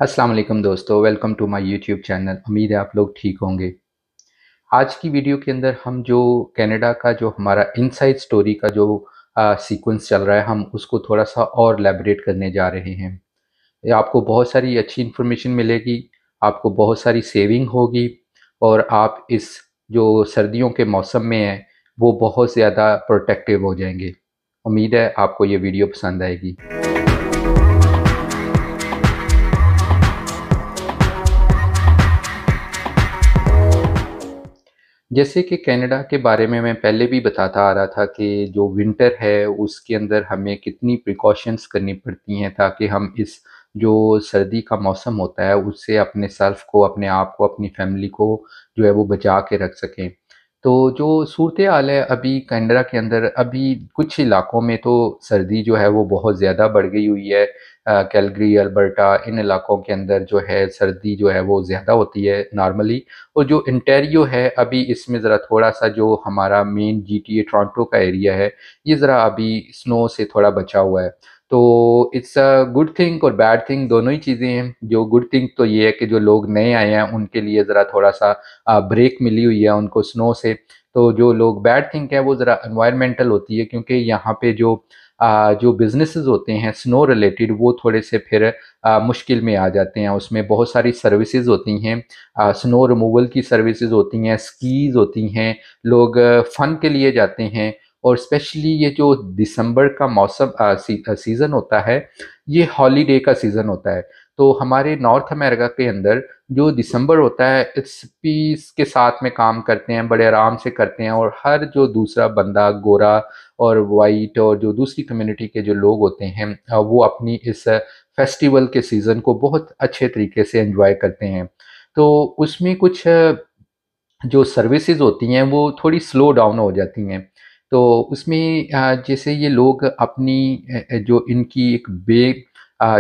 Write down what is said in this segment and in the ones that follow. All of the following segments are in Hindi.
अस्सलाम वालेकुम दोस्तों, welcome to my YouTube channel. उम्मीद है आप लोग ठीक होंगे। आज की वीडियो के अंदर हम जो कनाडा का जो हमारा इनसाइड स्टोरी का जो सीक्वेंस चल रहा है, हम उसको थोड़ा सा और एलैबोरेट करने जा रहे हैं। ये आपको बहुत सारी अच्छी इन्फॉर्मेशन मिलेगी, आपको बहुत सारी सेविंग होगी और आप इस जो सर्दियों के मौसम में हैं, वो बहुत ज़्यादा प्रोटेक्टिव हो जाएंगे। उम्मीद है आपको ये वीडियो पसंद आएगी। जैसे कि कनाडा के बारे में मैं पहले भी बताता आ रहा था कि जो विंटर है उसके अंदर हमें कितनी प्रिकॉशंस करनी पड़ती हैं ताकि हम इस जो सर्दी का मौसम होता है उससे अपने सेल्फ को, अपने आप को, अपनी फैमिली को जो है वो बचा के रख सकें। तो जो सूरत हाल है अभी कनाडा के अंदर, अभी कुछ इलाकों में तो सर्दी जो है वो बहुत ज़्यादा बढ़ गई हुई है। कैलगरी, अल्बर्टा, इन इलाकों के अंदर जो है सर्दी जो है वो ज़्यादा होती है नॉर्मली। और जो इंटेरियो है अभी इसमें ज़रा थोड़ा-सा जो हमारा मेन जीटीए टोरंटो का एरिया है, ये ज़रा अभी स्नो से थोड़ा बचा हुआ है। तो इट्स अ गुड थिंग और बैड थिंग, दोनों ही चीज़ें हैं। जो गुड थिंग तो ये है कि जो लोग नए आए हैं उनके लिए ज़रा थोड़ा-सा ब्रेक मिली हुई है उनको स्नो से। तो जो लोग बैड थिंग है वो ज़रा एनवायरमेंटल होती है, क्योंकि यहाँ पे जो बिज़नेसेस होते हैं स्नो रिलेटेड वो थोड़े से फिर मुश्किल में आ जाते हैं। उसमें बहुत सारी सर्विसेज़ होती हैं, स्नो रिमूवल की सर्विसेज होती हैं, स्कीज़ होती हैं, लोग फ़न के लिए जाते हैं। और स्पेशली ये जो दिसंबर का मौसम सीज़न होता है, ये हॉलिडे का सीज़न होता है। तो हमारे नॉर्थ अमेरिका के अंदर जो दिसंबर होता है इट्स पीस के साथ में काम करते हैं, बड़े आराम से करते हैं और हर जो दूसरा बंदा गोरा और वाइट और जो दूसरी कम्युनिटी के जो लोग होते हैं वो अपनी इस फेस्टिवल के सीज़न को बहुत अच्छे तरीके से एंजॉय करते हैं। तो उसमें कुछ जो सर्विसेज होती हैं वो थोड़ी स्लो डाउन हो जाती हैं। तो उसमें जैसे ये लोग अपनी जो इनकी एक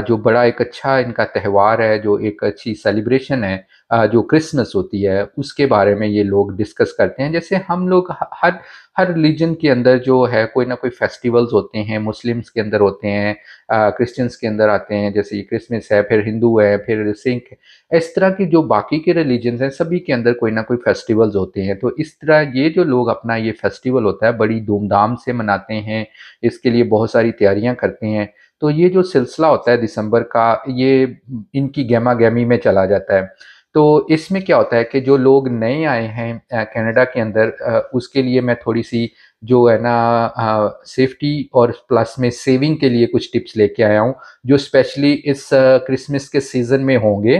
जो बड़ा एक अच्छा इनका त्यौहार है, जो एक अच्छी सेलिब्रेशन है, जो क्रिसमस होती है उसके बारे में ये लोग डिस्कस करते हैं। जैसे हम लोग हर हर रिलीजन के अंदर जो है कोई ना कोई फेस्टिवल्स होते हैं, मुस्लिम्स के अंदर होते हैं, क्रिश्चियंस के अंदर आते हैं, जैसे ये क्रिसमस है, फिर हिंदू है, फिर सिख। इस तरह की जो बाकी के रिलीजन्स हैं सभी के अंदर कोई ना कोई फेस्टिवल्स होते हैं। तो इस तरह ये जो लोग अपना ये फेस्टिवल होता है बड़ी धूमधाम से मनाते हैं, इसके लिए बहुत सारी तैयारियां करते हैं। तो ये जो सिलसिला होता है दिसंबर का, ये इनकी गहमा गहमी में चला जाता है। तो इसमें क्या होता है कि जो लोग नए आए हैं कनाडा के अंदर, उसके लिए मैं थोड़ी सी जो है ना सेफ्टी और प्लस में सेविंग के लिए कुछ टिप्स लेके आया हूँ, जो स्पेशली इस क्रिसमस के सीज़न में होंगे।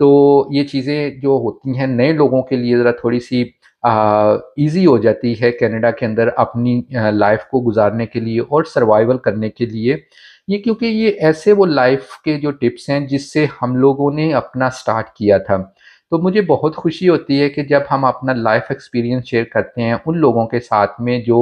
तो ये चीज़ें जो होती हैं नए लोगों के लिए ज़रा थोड़ी-सी ईज़ी हो जाती है कनाडा के अंदर अपनी लाइफ़ को गुज़ारने के लिए और सर्वाइवल करने के लिए। ये क्योंकि ये ऐसे वो लाइफ़ के जो टिप्स हैं जिससे हम लोगों ने अपना स्टार्ट किया था। तो मुझे बहुत खुशी होती है कि जब हम अपना लाइफ़ एक्सपीरियंस शेयर करते हैं उन लोगों के साथ में जो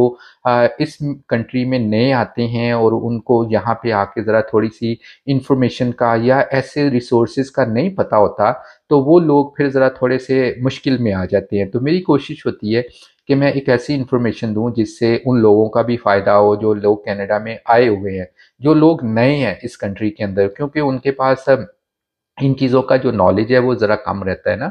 इस कंट्री में नए आते हैं और उनको यहाँ पे आके ज़रा थोड़ी-सी इन्फॉर्मेशन का या ऐसे रिसोर्सेज़ का नहीं पता होता, तो वो लोग फिर ज़रा थोड़े से मुश्किल में आ जाते हैं। तो मेरी कोशिश होती है कि मैं एक ऐसी इन्फॉर्मेशन दूँ जिससे उन लोगों का भी फ़ायदा हो जो लोग कनाडा में आए हुए हैं, जो लोग नए हैं इस कंट्री के अंदर, क्योंकि उनके पास इन चीज़ों का जो नॉलेज है वो ज़रा कम रहता है ना।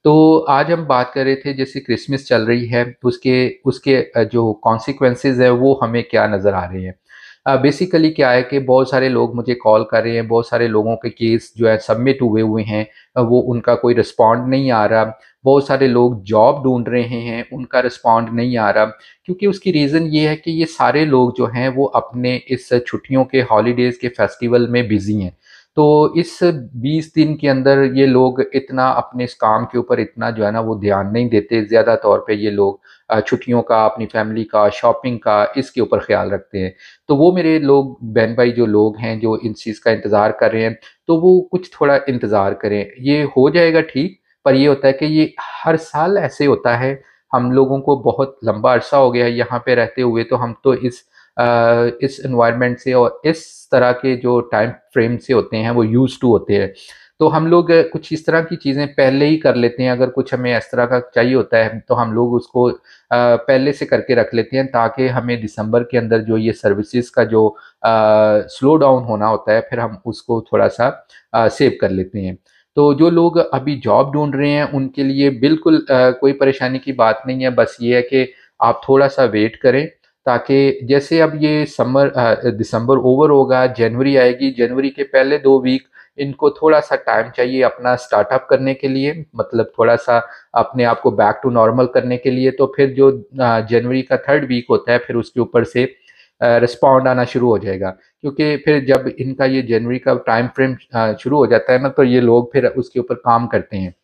तो आज हम बात कर रहे थे जैसे क्रिसमस चल रही है, उसके उसके जो कॉन्सिक्वेंसेज़ है वो हमें क्या नज़र आ रहे हैं। बेसिकली क्या है कि बहुत सारे लोग मुझे कॉल कर रहे हैं, बहुत सारे लोगों के केस जो है सबमिट हुए हुए हैं, वो उनका कोई रिस्पॉन्ड नहीं आ रहा। बहुत सारे लोग जॉब ढूँढ रहे हैं, उनका रिस्पॉन्ड नहीं आ रहा, क्योंकि उसकी रीज़न ये है कि ये सारे लोग जो हैं वो अपने इस छुट्टियों के हॉलिडेज़ के फेस्टिवल में बिज़ी हैं। तो इस 20 दिन के अंदर ये लोग इतना अपने इस काम के ऊपर इतना जो है ना वो ध्यान नहीं देते। ज़्यादा तौर पे ये लोग छुट्टियों का, अपनी फैमिली का, शॉपिंग का, इसके ऊपर ख़्याल रखते हैं। तो वो मेरे लोग बहन भाई जो लोग हैं जो इस चीज़ का इंतज़ार कर रहे हैं, तो वो कुछ थोड़ा इंतज़ार करें। ये हो जाएगा ठीक, पर ये होता है कि ये हर साल ऐसे होता है। हम लोगों को बहुत लंबा अरसा हो गया है यहाँ पे रहते हुए, तो हम तो इस इस एनवायरनमेंट से और इस तरह के जो टाइम फ्रेम से होते हैं वो यूज़ टू होते हैं। तो हम लोग कुछ इस तरह की चीज़ें पहले ही कर लेते हैं, अगर कुछ हमें इस तरह का चाहिए होता है तो हम लोग उसको पहले से करके रख लेते हैं, ताकि हमें दिसंबर के अंदर जो ये सर्विसेज का जो स्लो डाउन होना होता है फिर हम उसको थोड़ा-सा सेव कर लेते हैं। तो जो लोग अभी जॉब ढूँढ रहे हैं उनके लिए बिल्कुल कोई परेशानी की बात नहीं है, बस ये है कि आप थोड़ा-सा वेट करें, ताकि जैसे अब ये दिसंबर ओवर होगा, जनवरी आएगी, जनवरी के पहले 2 वीक इनको थोड़ा-सा टाइम चाहिए अपना स्टार्टअप करने के लिए, मतलब थोड़ा-सा अपने आप को बैक टू नॉर्मल करने के लिए। तो फिर जो जनवरी का 3rd वीक होता है फिर उसके ऊपर से रिस्पॉन्ड आना शुरू हो जाएगा। क्योंकि फिर जब इनका ये जनवरी का टाइम फ्रेम शुरू हो जाता है ना, तो ये लोग फिर उसके ऊपर काम करते हैं।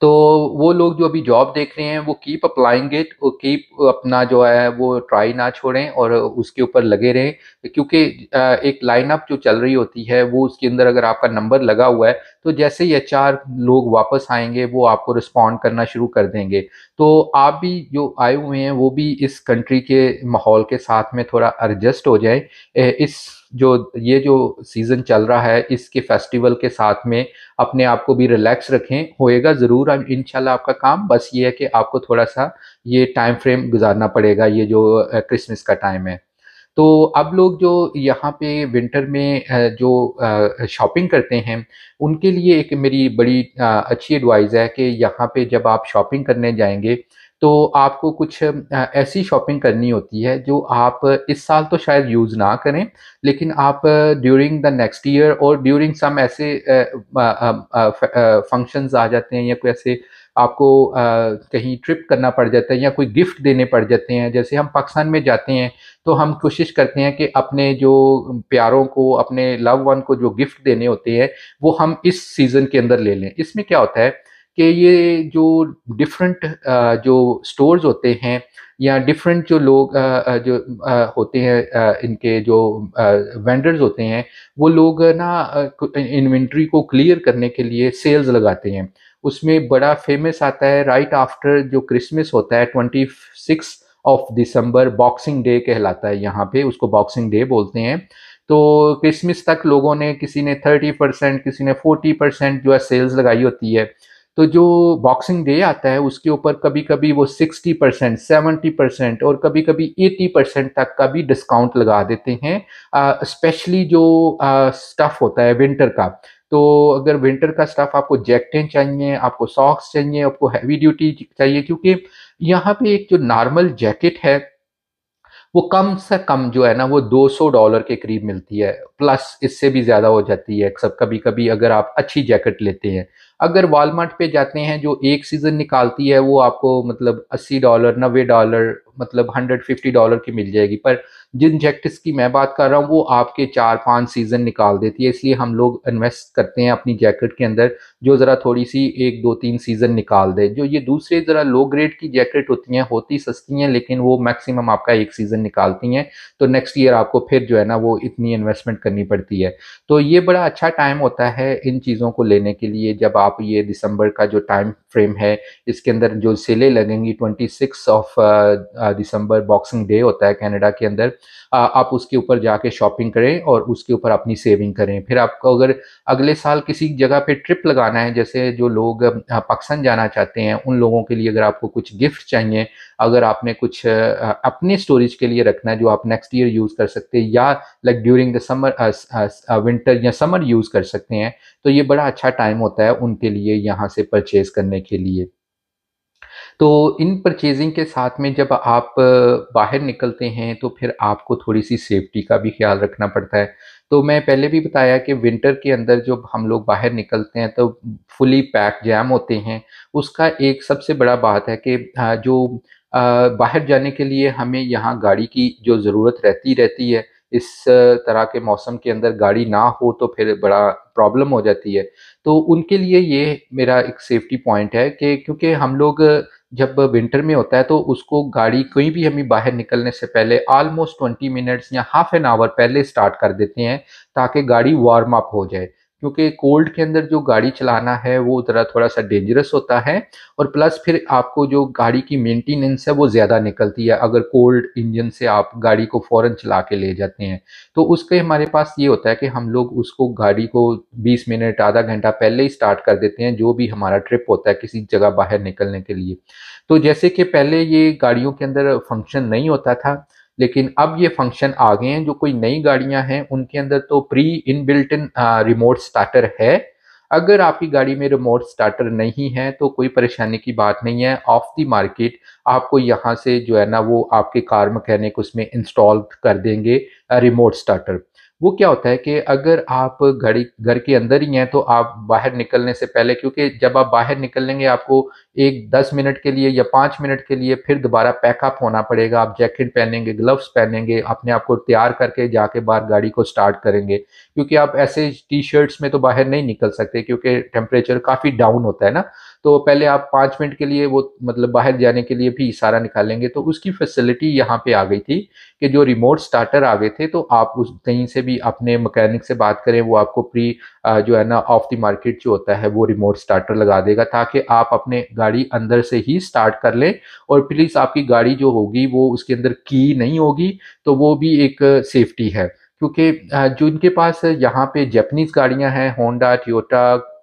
तो वो लोग जो अभी जॉब देख रहे हैं वो कीप अप्लाइंग इट, वो कीप अपना जो है वो ट्राई ना छोड़ें और उसके ऊपर लगे रहें, क्योंकि एक लाइनअप जो चल रही होती है वो उसके अंदर अगर आपका नंबर लगा हुआ है तो जैसे ही एचआर लोग वापस आएंगे वो आपको रिस्पॉन्ड करना शुरू कर देंगे। तो आप भी जो आए हुए हैं वो भी इस कंट्री के माहौल के साथ में थोड़ा एडजस्ट हो जाए। इस जो ये जो सीज़न चल रहा है इसके फेस्टिवल के साथ में अपने आप को भी रिलैक्स रखें, होएगा ज़रूर अब इंशाल्लाह आपका काम, बस ये है कि आपको थोड़ा-सा ये टाइम फ्रेम गुज़ारना पड़ेगा, ये जो क्रिसमस का टाइम है। तो अब लोग जो यहाँ पे विंटर में जो शॉपिंग करते हैं, उनके लिए एक मेरी बड़ी अच्छी एडवाइस है कि यहाँ पे जब आप शॉपिंग करने जाएँगे, तो आपको कुछ ऐसी शॉपिंग करनी होती है जो आप इस साल तो शायद यूज़ ना करें, लेकिन आप ड्यूरिंग द नेक्स्ट ईयर और ड्यूरिंग सम ऐसे फंक्शंस आ जाते हैं या कोई ऐसे आपको कहीं ट्रिप करना पड़ जाता है या कोई गिफ्ट देने पड़ जाते हैं। जैसे हम पाकिस्तान में जाते हैं तो हम कोशिश करते हैं कि अपने जो प्यारों को, अपने लव वन को जो गिफ्ट देने होते हैं, वो हम इस सीज़न के अंदर ले लें। इसमें क्या होता है कि ये जो डिफरेंट जो स्टोर्स होते हैं या डिफरेंट जो लोग होते हैं, इनके जो वेंडर्स होते हैं, वो लोग ना इन्वेंट्री को क्लियर करने के लिए सेल्स लगाते हैं। उसमें बड़ा फेमस आता है राइट आफ्टर जो क्रिसमस होता है, 26 ऑफ दिसंबर बॉक्सिंग डे कहलाता है यहाँ पे, उसको बॉक्सिंग डे बोलते हैं। तो क्रिसमस तक लोगों ने, किसी ने 30%, किसी ने 40% जो है सेल्स लगाई होती है। तो जो बॉक्सिंग डे आता है उसके ऊपर कभी-कभी वो 60%, 70% और कभी-कभी 80% तक का भी डिस्काउंट लगा देते हैं। स्पेशली जो स्टफ होता है विंटर का। तो अगर विंटर का स्टफ आपको, जैकेटें चाहिए, आपको सॉक्स चाहिए, आपको हैवी ड्यूटी चाहिए, क्योंकि यहाँ पे एक जो नॉर्मल जैकेट है वो कम से कम जो है ना वो $200 के करीब मिलती है, प्लस इससे भी ज़्यादा हो जाती है सब कभी-कभी अगर आप अच्छी जैकेट लेते हैं। अगर वॉलमार्ट पे जाते हैं जो एक सीज़न निकालती है वो आपको मतलब $80, $90, मतलब $150 की मिल जाएगी। पर जिन जैकेट्स की मैं बात कर रहा हूँ वो आपके 4-5 सीज़न निकाल देती है, इसलिए हम लोग इन्वेस्ट करते हैं अपनी जैकेट के अंदर जो ज़रा थोड़ी-सी 1, 2, 3 सीज़न निकाल दे। जो ये दूसरे ज़रा लो ग्रेड की जैकेट होती हैं, होती सस्ती हैं लेकिन वो मैक्सिमम आपका 1 सीज़न निकालती हैं, तो नेक्स्ट ईयर आपको फिर जो है ना वो इतनी इन्वेस्टमेंट करनी पड़ती है। तो ये बड़ा अच्छा टाइम होता है इन चीज़ों को लेने के लिए, जब आप ये दिसंबर का जो टाइम फ्रेम है, इसके अंदर जो सेलें लगेंगी, 26 ऑफ दिसंबर बॉक्सिंग डे होता है कनाडा के अंदर। आप उसके ऊपर जाके शॉपिंग करें और उसके ऊपर अपनी सेविंग करें। फिर आपको अगर अगले साल किसी जगह पे ट्रिप लगाना है, जैसे जो लोग पाकिस्तान जाना चाहते हैं, उन लोगों के लिए अगर आपको कुछ गिफ्ट चाहिए, अगर आपने कुछ अपने स्टोरेज के लिए रखना है जो आप नेक्स्ट ईयर यूज़ कर सकते हैं, या like during the summer winter या समर यूज़ कर सकते हैं, तो ये बड़ा अच्छा टाइम होता है उनके लिए यहाँ से परचेज़ करने के लिए। तो इन परचेज़िंग के साथ में जब आप बाहर निकलते हैं तो फिर आपको थोड़ी-सी सेफ्टी का भी ख़्याल रखना पड़ता है। तो मैं पहले भी बताया कि विंटर के अंदर जब हम लोग बाहर निकलते हैं तो फुली पैक जैम होते हैं। उसका एक सबसे बड़ा बात है कि बाहर जाने के लिए हमें यहाँ गाड़ी की जो ज़रूरत रहती रहती है, इस तरह के मौसम के अंदर गाड़ी ना हो तो फिर बड़ा प्रॉब्लम हो जाती है। तो उनके लिए ये मेरा एक सेफ्टी पॉइंट है कि क्योंकि हम लोग जब विंटर में होता है तो उसको गाड़ी कोई भी हमें बाहर निकलने से पहले ऑलमोस्ट 20 मिनट्स या हाफ एन आवर पहले स्टार्ट कर देते हैं, ताकि गाड़ी वार्म अप हो जाए। क्योंकि कोल्ड के अंदर जो गाड़ी चलाना है वो ज़रा थोड़ा-सा डेंजरस होता है और प्लस फिर आपको जो गाड़ी की मेंटेनेंस है वो ज़्यादा निकलती है, अगर कोल्ड इंजन से आप गाड़ी को फ़ौरन चला के ले जाते हैं। तो उसके हमारे पास ये होता है कि हम लोग उसको गाड़ी को 20 मिनट, आधा घंटा पहले ही स्टार्ट कर देते हैं, जो भी हमारा ट्रिप होता है किसी जगह बाहर निकलने के लिए। तो जैसे कि पहले ये गाड़ियों के अंदर फंक्शन नहीं होता था, लेकिन अब ये फंक्शन आ गए हैं। जो कोई नई गाड़ियां हैं उनके अंदर तो प्री इनबिल्ट इन रिमोट स्टार्टर है। अगर आपकी गाड़ी में रिमोट स्टार्टर नहीं है तो कोई परेशानी की बात नहीं है, ऑफ द मार्केट आपको यहाँ से जो है ना वो आपके कार मैकेनिक उसमें इंस्टॉल कर देंगे रिमोट स्टार्टर। वो क्या होता है कि अगर आप घड़ी घर के अंदर ही हैं तो आप बाहर निकलने से पहले, क्योंकि जब आप बाहर निकलेंगे आपको एक 10 मिनट के लिए या 5 मिनट के लिए फिर दोबारा पैकअप होना पड़ेगा। आप जैकेट पहनेंगे, ग्लव्स पहनेंगे, अपने आप को तैयार करके जाके बाहर गाड़ी को स्टार्ट करेंगे, क्योंकि आप ऐसे टी शर्ट्स में तो बाहर नहीं निकल सकते क्योंकि टेम्परेचर काफ़ी डाउन होता है ना। तो पहले आप 5 मिनट के लिए वो मतलब बाहर जाने के लिए भी इशारा निकालेंगे। तो उसकी फैसिलिटी यहाँ पे आ गई थी कि जो रिमोट स्टार्टर आ गए थे, तो आप उस कहीं से भी अपने मैकेनिक से बात करें, वो आपको प्री जो है ना ऑफ द मार्केट जो होता है वो रिमोट स्टार्टर लगा देगा, ताकि आप अपने गाड़ी अंदर से ही स्टार्ट कर लें। और प्लीज़ आपकी गाड़ी जो होगी वो उसके अंदर की नहीं होगी, तो वो भी एक सेफ्टी है। क्योंकि जो इनके पास यहाँ पे जापानीज़ गाड़ियाँ हैं, होंडा, टोयोटा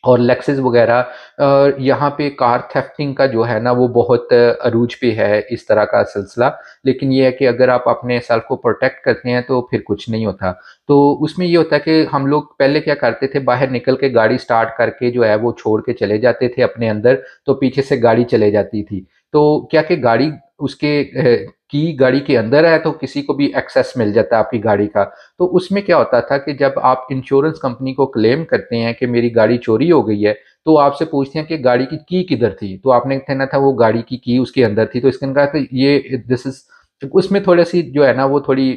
और लेक्सिस वगैरह, यहाँ पे कार थेफ्टिंग का जो है ना वो बहुत अरूज पे है इस तरह का सिलसिला। लेकिन ये है कि अगर आप अपने सेल्फ को प्रोटेक्ट करते हैं तो फिर कुछ नहीं होता। तो उसमें ये होता है कि हम लोग पहले क्या करते थे, बाहर निकल के गाड़ी स्टार्ट करके जो है वो छोड़ के चले जाते थे अपने अंदर, तो पीछे से गाड़ी चले जाती थी। तो क्या कि गाड़ी उसके की गाड़ी के अंदर है तो किसी को भी एक्सेस मिल जाता है आपकी गाड़ी का। तो उसमें क्या होता था कि जब आप इंश्योरेंस कंपनी को क्लेम करते हैं कि मेरी गाड़ी चोरी हो गई है, तो आपसे पूछते हैं कि गाड़ी की किधर थी? तो आपने कहना था वो गाड़ी की उसके अंदर थी। तो इसका कहा तो ये दिस इज़ उसमें थोड़ी-सी जो है ना वो थोड़ी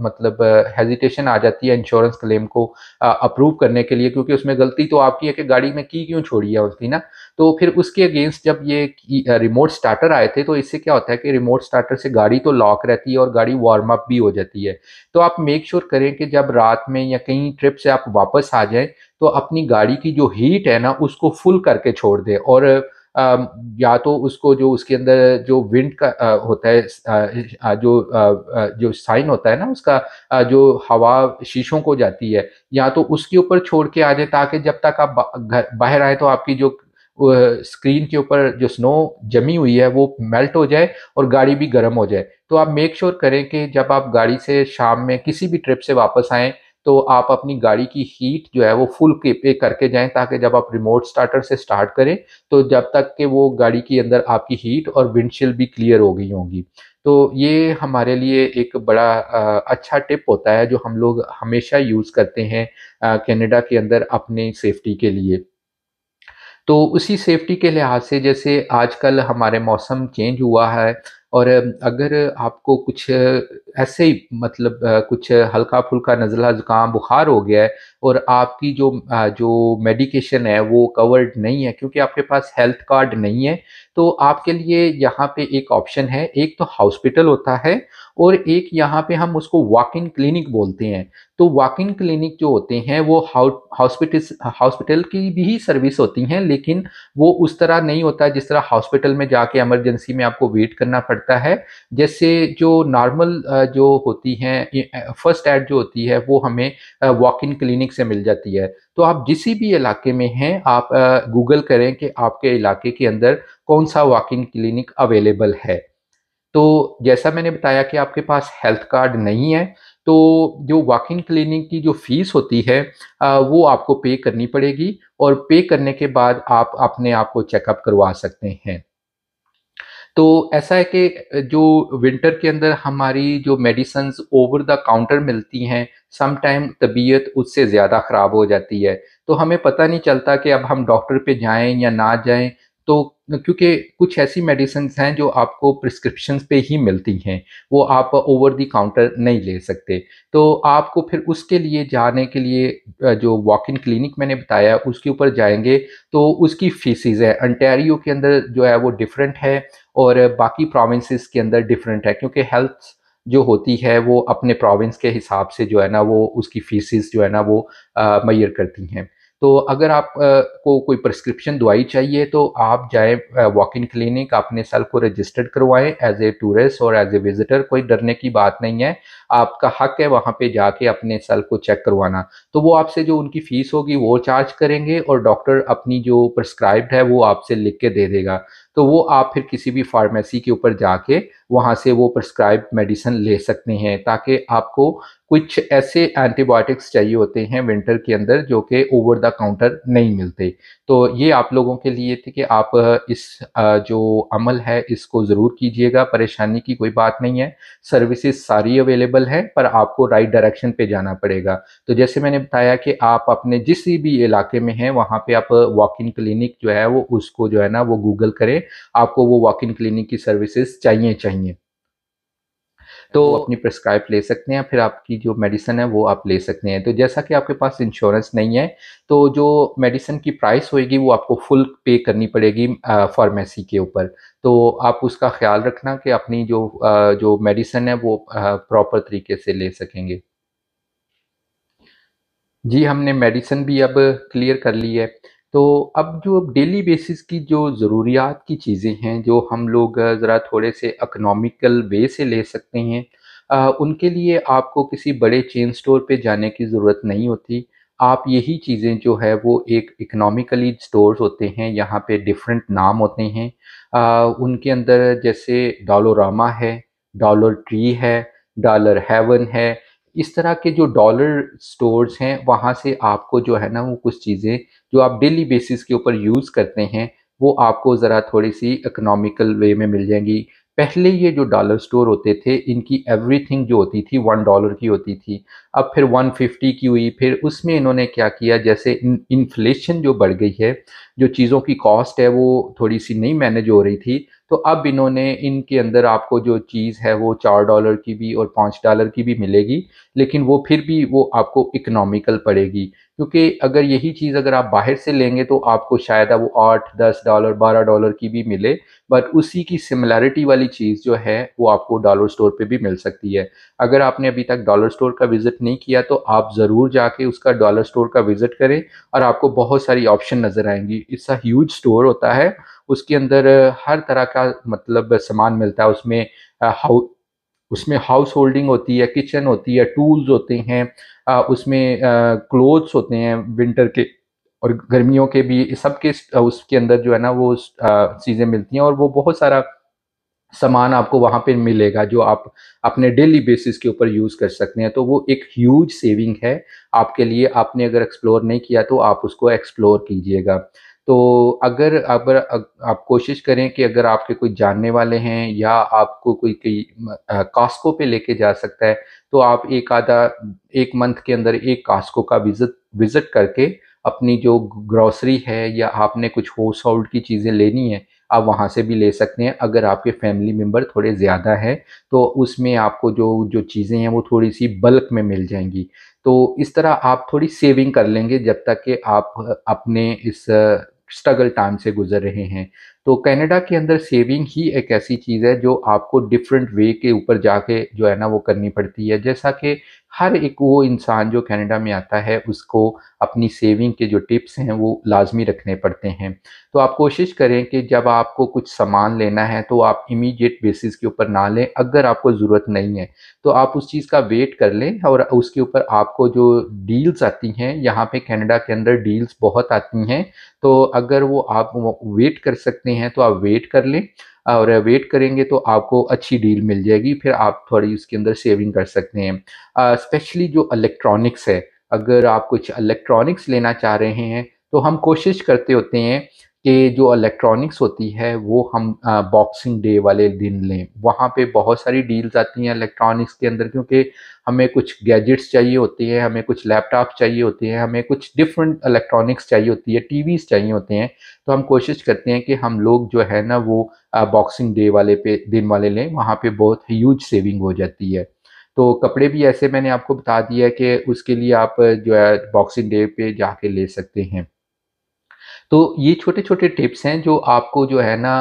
मतलब हेजिटेशन आ जाती है इंश्योरेंस क्लेम को अप्रूव करने के लिए, क्योंकि उसमें गलती तो आपकी है कि गाड़ी में क्यों छोड़ी है उसकी ना। तो फिर उसके अगेंस्ट जब ये रिमोट स्टार्टर आए थे, तो इससे क्या होता है कि रिमोट स्टार्टर से गाड़ी तो लॉक रहती है और गाड़ी वार्म अप भी हो जाती है। तो आप मेक श्योर करें कि जब रात में या कहीं ट्रिप से आप वापस आ जाएँ, तो अपनी गाड़ी की जो हीट है ना उसको फुल करके छोड़ दें। और या तो उसको जो उसके अंदर जो विंड का होता है जो साइन होता है ना उसका, जो हवा शीशों को जाती है, या तो उसके ऊपर छोड़ के आ जाए, ताकि जब तक आप घर बाहर आए तो आपकी जो स्क्रीन के ऊपर जो स्नो जमी हुई है वो मेल्ट हो जाए और गाड़ी भी गर्म हो जाए। तो आप मेक श्योर करें कि जब आप गाड़ी से शाम में किसी भी ट्रिप से वापस आएँ, तो आप अपनी गाड़ी की हीट जो है वो फुल के पे करके जाएँ, ताकि जब आप रिमोट स्टार्टर से स्टार्ट करें, तो जब तक कि वो गाड़ी के अंदर आपकी हीट और विंडशील्ड भी क्लियर हो गई होंगी। तो ये हमारे लिए एक बड़ा अच्छा टिप होता है जो हम लोग हमेशा यूज़ करते हैं कनाडा के अंदर अपनी सेफ्टी के लिए। तो उसी सेफ्टी के लिहाज से जैसे आजकल हमारे मौसम चेंज हुआ है, और अगर आपको कुछ ऐसे ही मतलब कुछ हल्का-फुल्का नज़ला ज़ुकाम बुखार हो गया है और आपकी जो मेडिकेशन है वो कवर्ड नहीं है क्योंकि आपके पास हेल्थ कार्ड नहीं है, तो आपके लिए यहाँ पे एक ऑप्शन है। एक तो हॉस्पिटल होता है और एक यहाँ पे हम उसको वॉक इन क्लिनिक बोलते हैं। तो वॉक इन क्लिनिक जो होते हैं वो हॉस्पिटल की भी ही सर्विस होती हैं, लेकिन वो उस तरह नहीं होता जिस तरह हॉस्पिटल में जाके इमरजेंसी में आपको वेट करना पड़ता है। जैसे जो नॉर्मल जो होती हैं फर्स्ट एड जो होती है वो हमें वॉक इन क्लिनिक से मिल जाती है। तो आप जिस भी इलाके में हैं आप गूगल करें कि आपके इलाके के अंदर कौन सा वॉक इन क्लिनिक अवेलेबल है। तो जैसा मैंने बताया कि आपके पास हेल्थ कार्ड नहीं है, तो जो वॉक इन क्लिनिक की जो फ़ीस होती है वो आपको पे करनी पड़ेगी, और पे करने के बाद आप अपने आप को चेकअप करवा सकते हैं। तो ऐसा है कि जो विंटर के अंदर हमारी जो मेडिसिन्स ओवर द काउंटर मिलती हैं, सम टाइम तबीयत उससे ज़्यादा ख़राब हो जाती है। तो हमें पता नहीं चलता कि अब हम डॉक्टर पे जाएँ या ना जाएँ, तो क्योंकि कुछ ऐसी मेडिसिन्स हैं जो आपको प्रिस्क्रिप्शंस पे ही मिलती हैं, वो आप ओवर द काउंटर नहीं ले सकते। तो आपको फिर उसके लिए जाने के लिए जो वॉक इन क्लिनिक मैंने बताया उसके ऊपर जाएँगे, तो उसकी फ़ीसेज़ है। ओंटारियो के अंदर जो है वो डिफरेंट है और बाकी प्रोविंसेस के अंदर डिफरेंट है, क्योंकि हेल्थ जो होती है वो अपने प्रोविंस के हिसाब से जो है ना वो उसकी फीसेस जो है ना वो मुहैया करती हैं। तो अगर आप को कोई प्रिस्क्रिप्शन दवाई चाहिए तो आप जाएँ वॉक इन क्लिनिक, अपने सेल्फ को रजिस्टर्ड करवाएँ एज़ ए टूरिस्ट और एज़ ए विज़िटर, कोई डरने की बात नहीं है। आपका हक है वहाँ पे जाके अपने सेल्फ को चेक करवाना। तो वो आपसे जो उनकी फ़ीस होगी वो चार्ज करेंगे और डॉक्टर अपनी जो प्रिस्क्राइब्ड है वो आपसे लिख के दे देगा। तो वो आप फिर किसी भी फार्मेसी के ऊपर जाके वहाँ से वो प्रिस्क्राइब्ड मेडिसिन ले सकते हैं, ताकि आपको कुछ ऐसे एंटीबायोटिक्स चाहिए होते हैं विंटर के अंदर जो कि ओवर द काउंटर नहीं मिलते। तो ये आप लोगों के लिए थे कि आप जो अमल है इसको ज़रूर कीजिएगा, परेशानी की कोई बात नहीं है। सर्विसेज़ सारी अवेलेबल हैं, पर आपको राइट डायरेक्शन पे जाना पड़ेगा। तो जैसे मैंने बताया कि आप अपने जिस भी इलाके में हैं वहाँ पे आप वॉक इन क्लिनिक जो है वो उसको जो है ना वो गूगल करें, आपको वो वॉक इन क्लिनिक की सर्विसेज़ चाहिए। तो अपनी प्रिस्क्राइब ले सकते हैं, फिर आपकी जो मेडिसिन है वो आप ले सकते हैं। तो जैसा कि आपके पास इंश्योरेंस नहीं है, तो जो मेडिसिन की प्राइस होएगी वो आपको फुल पे करनी पड़ेगी फार्मेसी के ऊपर। तो आप उसका ख़्याल रखना कि अपनी जो मेडिसिन है वो प्रॉपर तरीके से ले सकेंगे। जी, हमने मेडिसिन भी अब क्लियर कर ली है। तो अब जो डेली बेसिस की जो ज़रूरियात की चीज़ें हैं, जो हम लोग ज़रा थोड़े से इकोनॉमिकल वे से ले सकते हैं, उनके लिए आपको किसी बड़े चेन स्टोर पे जाने की ज़रूरत नहीं होती। आप यही चीज़ें जो है वो एक इकोनॉमिकली स्टोर्स होते हैं, यहाँ पे डिफरेंट नाम होते हैं। उनके अंदर जैसे डॉलोरामा है, डॉलर ट्री है, डॉलर हेवन है, इस तरह के जो डॉलर स्टोर्स हैं, वहाँ से आपको जो है ना वो कुछ चीज़ें जो आप डेली बेसिस के ऊपर यूज़ करते हैं, वो आपको ज़रा थोड़ी-सी इकोनॉमिकल वे में मिल जाएँगी। पहले ये जो डॉलर स्टोर होते थे, इनकी एवरीथिंग जो होती थी $1 की होती थी। अब फिर 150 की हुई, फिर उसमें इन्होंने क्या किया, जैसे इन्फ्लेशन जो बढ़ गई है, जो चीज़ों की कॉस्ट है वो थोड़ी-सी नहीं मैनेज हो रही थी, तो अब इन्होंने इनके अंदर आपको जो चीज़ है वो $4 की भी और $5 की भी मिलेगी, लेकिन वो फिर भी वो आपको इकोनॉमिकल पड़ेगी। क्योंकि अगर यही चीज़ अगर आप बाहर से लेंगे तो आपको शायद वो 8, $10, $12 की भी मिले, बट उसी की सिमिलैरिटी वाली चीज़ जो है वो आपको डॉलर स्टोर पे भी मिल सकती है। अगर आपने अभी तक डॉलर स्टोर का विज़िट नहीं किया तो आप ज़रूर जाके उसका डॉलर स्टोर का विज़िट करें और आपको बहुत सारी ऑप्शन नज़र आएँगी। इट्स अ ह्यूज स्टोर होता है, उसके अंदर हर तरह का मतलब सामान मिलता है। अ, हाउ उसमें हाउस होल्डिंग होती है, किचन होती है, टूल्स होते हैं, उसमें क्लोथ्स होते हैं विंटर के और गर्मियों के भी, सबके उसके अंदर जो है ना वो चीज़ें मिलती हैं और वो बहुत सारा सामान आपको वहाँ पे मिलेगा जो आप अपने डेली बेसिस के ऊपर यूज़ कर सकते हैं। तो वो एक ह्यूज सेविंग है आपके लिए। आपने अगर एक्सप्लोर नहीं किया तो आप उसको एक्सप्लोर कीजिएगा। तो आप कोशिश करें कि अगर आपके कोई जानने वाले हैं या आपको कोई कॉस्को पे लेके जा सकता है, तो आप 1 मंथ के अंदर एक कॉस्को का विज़िट करके अपनी जो ग्रोसरी है या आपने कुछ हाउस होल्ड की चीज़ें लेनी है, आप वहाँ से भी ले सकते हैं। अगर आपके फैमिली मेंबर थोड़े ज़्यादा हैं, तो उसमें आपको जो जो चीज़ें हैं वो थोड़ी-सी बल्क में मिल जाएँगी। तो इस तरह आप थोड़ी सेविंग कर लेंगे जब तक कि आप अपने इस स्ट्रगल टाइम से गुज़र रहे हैं। तो कनाडा के अंदर सेविंग ही एक ऐसी चीज़ है जो आपको डिफरेंट वे के ऊपर जाके जो है ना वो करनी पड़ती है। जैसा कि हर एक वो इंसान जो कनाडा में आता है उसको अपनी सेविंग के जो टिप्स हैं वो लाज़मी रखने पड़ते हैं। तो आप कोशिश करें कि जब आपको कुछ सामान लेना है तो आप इमीडिएट बेसिस के ऊपर ना लें। अगर आपको ज़रूरत नहीं है तो आप उस चीज़ का वेट कर लें और उसके ऊपर आपको जो डील्स आती हैं, यहाँ पे कनाडा के अंदर डील्स बहुत आती हैं। तो अगर वो आप वेट कर सकते हैं तो आप वेट कर लें और वेट करेंगे तो आपको अच्छी डील मिल जाएगी, फिर आप थोड़ी उसके अंदर सेविंग कर सकते हैं। स्पेशली जो इलेक्ट्रॉनिक्स है, अगर आप कुछ इलेक्ट्रॉनिक्स लेना चाह रहे हैं तो हम कोशिश करते होते हैं कि जो इलेक्ट्रॉनिक्स होती है वो हम बॉक्सिंग डे वाले दिन लें। वहाँ पे बहुत सारी डील्स आती हैं इलेक्ट्रॉनिक्स के अंदर, क्योंकि हमें कुछ गैजेट्स चाहिए होती हैं, हमें कुछ लैपटॉप चाहिए होते हैं, हमें कुछ डिफरेंट इलेक्ट्रॉनिक्स चाहिए होती है, टीवीज़ चाहिए होते हैं। तो हम कोशिश करते हैं कि हम लोग जो है ना वो बॉक्सिंग डे वाले पे दिन वाले लें, वहाँ पे बहुत ह्यूज सेविंग हो जाती है। तो कपड़े भी ऐसे मैंने आपको बता दिया कि उसके लिए आप जो है बॉक्सिंग डे पे जाके ले सकते हैं। तो ये छोटे-छोटे टिप्स हैं जो आपको जो है ना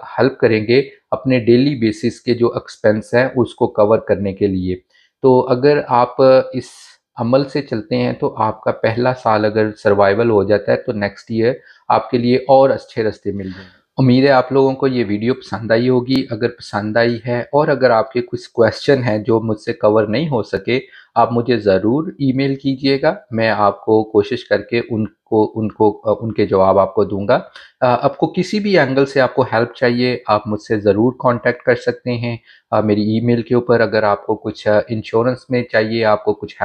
हेल्प करेंगे अपने डेली बेसिस के जो एक्सपेंस हैं उसको कवर करने के लिए। तो अगर आप इस अमल से चलते हैं तो आपका पहला साल अगर सर्वाइवल हो जाता है तो नेक्स्ट ईयर आपके लिए और अच्छे रास्ते मिल जाएंगे। उम्मीद है आप लोगों को ये वीडियो पसंद आई होगी। अगर पसंद आई है और अगर आपके कुछ क्वेश्चन हैं जो मुझसे कवर नहीं हो सके, आप मुझे ज़रूर ईमेल कीजिएगा। मैं आपको कोशिश करके उनके जवाब आपको दूंगा। आपको किसी भी एंगल से आपको हेल्प चाहिए, आप मुझसे ज़रूर कांटेक्ट कर सकते हैं मेरी ईमेल के ऊपर। अगर आपको कुछ इंश्योरेंस में चाहिए, आपको कुछ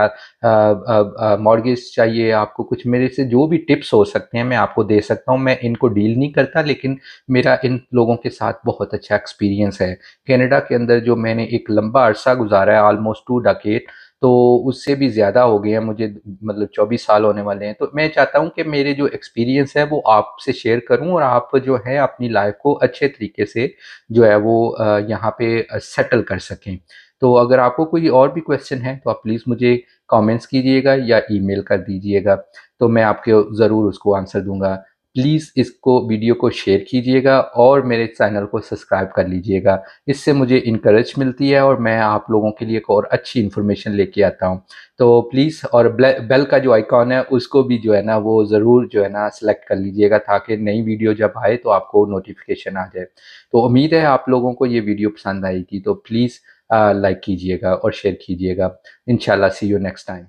मॉर्गेज चाहिए, आपको कुछ मेरे से जो भी टिप्स हो सकते हैं मैं आपको दे सकता हूँ। मैं इनको डील नहीं करता, लेकिन मेरा इन लोगों के साथ बहुत अच्छा एक्सपीरियंस है। कनाडा के अंदर जो मैंने एक लंबा अरसा गुजारा है, ऑलमोस्ट 2 डेकेड, तो उससे भी ज़्यादा हो गए हैं मुझे, मतलब 24 साल होने वाले हैं। तो मैं चाहता हूँ कि मेरे जो एक्सपीरियंस है वो आपसे शेयर करूँ और आप जो है अपनी लाइफ को अच्छे तरीके से जो है वो यहाँ पे सेटल कर सकें। तो अगर आपको कोई और भी क्वेश्चन है तो आप प्लीज़ मुझे कमेंट्स कीजिएगा या ईमेल कर दीजिएगा, तो मैं आपके ज़रूर उसको आंसर दूंगा। प्लीज़ इसको वीडियो को शेयर कीजिएगा और मेरे चैनल को सब्सक्राइब कर लीजिएगा। इससे मुझे इनकरेज मिलती है और मैं आप लोगों के लिए एक और अच्छी इन्फॉर्मेशन लेके आता हूँ। तो प्लीज़, और बेल का जो आइकॉन है उसको भी जो है ना वो ज़रूर जो है ना सेलेक्ट कर लीजिएगा, ताकि नई वीडियो जब आए तो आपको नोटिफिकेशन आ जाए। तो उम्मीद है आप लोगों को ये वीडियो पसंद आएगी, तो प्लीज़ लाइक कीजिएगा और शेयर कीजिएगा। इंशाल्लाह सी यू नेक्स्ट टाइम।